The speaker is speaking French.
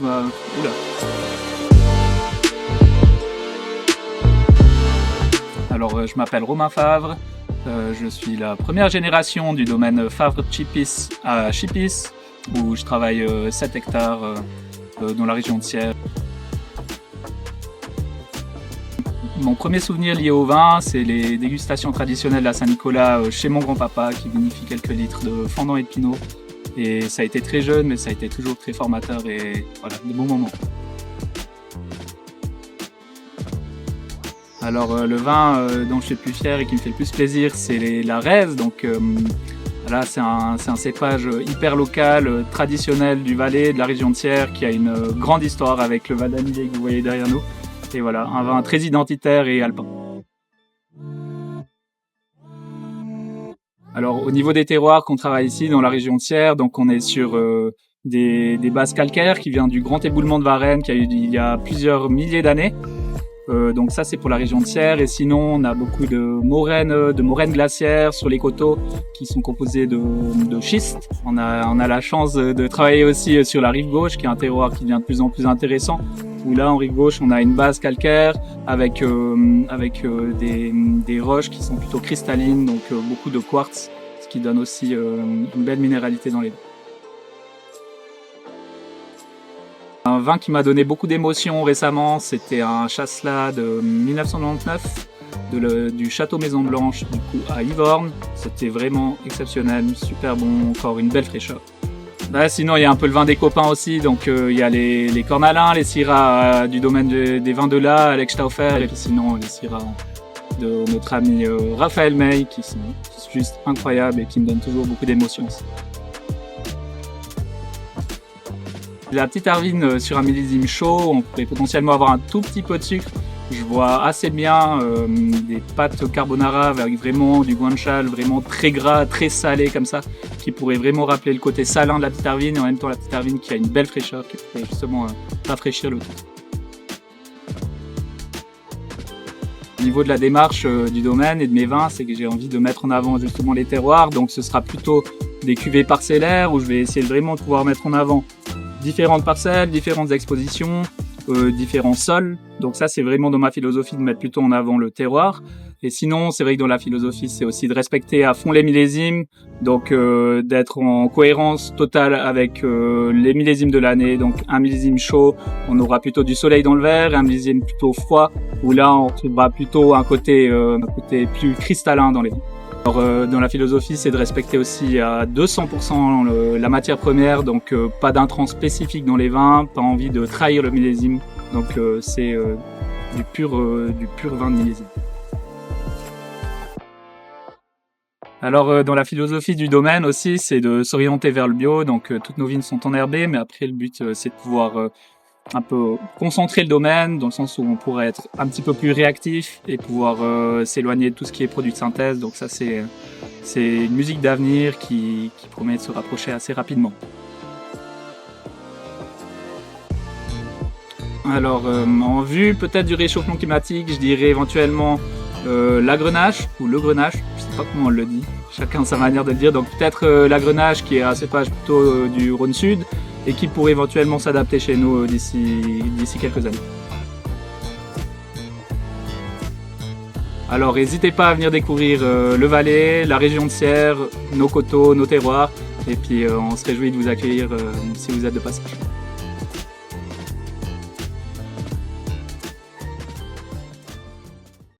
Oula. Alors, je m'appelle Romain Favre. Je suis la première génération du domaine Favre-Chipis à Chipis, où je travaille 7 hectares dans la région de Sierre. Mon premier souvenir lié au vin, c'est les dégustations traditionnelles à Saint-Nicolas chez mon grand-papa qui vinifie quelques litres de fendant et de pinot. Et ça a été très jeune, mais ça a été toujours très formateur et voilà, de bons moments. Alors le vin dont je suis le plus fier et qui me fait le plus plaisir, c'est la Rèze. Donc là, c'est un cépage hyper local, traditionnel du Valais, de la région de Sierre, qui a une grande histoire avec le Val d'Anillé que vous voyez derrière nous. Et voilà, un vin très identitaire et alpin. Alors au niveau des terroirs qu'on travaille ici dans la région de Sierre, donc on est sur des bases calcaires qui viennent du grand éboulement de Varennes qui a eu il y a plusieurs milliers d'années. Donc ça c'est pour la région de Sierre, et sinon on a beaucoup de moraines glaciaires sur les coteaux qui sont composées de schiste. On a la chance de travailler aussi sur la rive gauche qui est un terroir qui devient de plus en plus intéressant, où là en rive gauche on a une base calcaire avec des roches qui sont plutôt cristallines, donc beaucoup de quartz, ce qui donne aussi une belle minéralité dans les vins. Un vin qui m'a donné beaucoup d'émotions récemment, c'était un Chasselas de 1999 du Château Maison Blanche du coup, à Yvorne. C'était vraiment exceptionnel, super bon, encore une belle fraîcheur. Là, sinon, il y a un peu le vin des copains aussi, donc il y a les Cornalins, les Syrah du domaine des vins de là, Alex Stauffer, et puis sinon les Syrah de notre ami Raphaël May, qui sont juste incroyables et qui me donnent toujours beaucoup d'émotions. La petite Arvine sur un millésime chaud, on pourrait potentiellement avoir un tout petit peu de sucre. Je vois assez bien des pâtes carbonara avec vraiment du guanciale, vraiment très gras, très salé comme ça, qui pourrait vraiment rappeler le côté salin de la petite Arvine, et en même temps la petite Arvine qui a une belle fraîcheur, qui pourrait justement rafraîchir le tout. Au niveau de la démarche du domaine et de mes vins, c'est que j'ai envie de mettre en avant justement les terroirs, donc ce sera plutôt des cuvées parcellaires où je vais essayer vraiment de pouvoir mettre en avant différentes parcelles, différentes expositions, différents sols. Donc ça, c'est vraiment dans ma philosophie de mettre plutôt en avant le terroir. Et sinon, c'est vrai que dans la philosophie, c'est aussi de respecter à fond les millésimes, donc d'être en cohérence totale avec les millésimes de l'année. Donc un millésime chaud, on aura plutôt du soleil dans le verre, et un millésime plutôt froid, où là, on retrouvera plutôt un côté plus cristallin dans les vins. Alors, dans la philosophie, c'est de respecter aussi à 200% la matière première, donc pas d'intrants spécifiques dans les vins, pas envie de trahir le millésime, donc c'est du pur vin de millésime. Alors dans la philosophie du domaine aussi, c'est de s'orienter vers le bio, donc toutes nos vignes sont enherbées, mais après le but c'est de pouvoir un peu concentrer le domaine, dans le sens où on pourrait être un petit peu plus réactif et pouvoir s'éloigner de tout ce qui est produit de synthèse. Donc ça c'est une musique d'avenir qui promet de se rapprocher assez rapidement. Alors en vue peut-être du réchauffement climatique, je dirais éventuellement l'agrenache ou le grenache, je sais pas comment on le dit, chacun sa manière de le dire, donc peut-être l'agrenache qui est un cépage plutôt du Rhône Sud et qui pourrait éventuellement s'adapter chez nous d'ici quelques années. Alors n'hésitez pas à venir découvrir le Valais, la région de Sierre, nos coteaux, nos terroirs, et puis on se réjouit de vous accueillir si vous êtes de passage.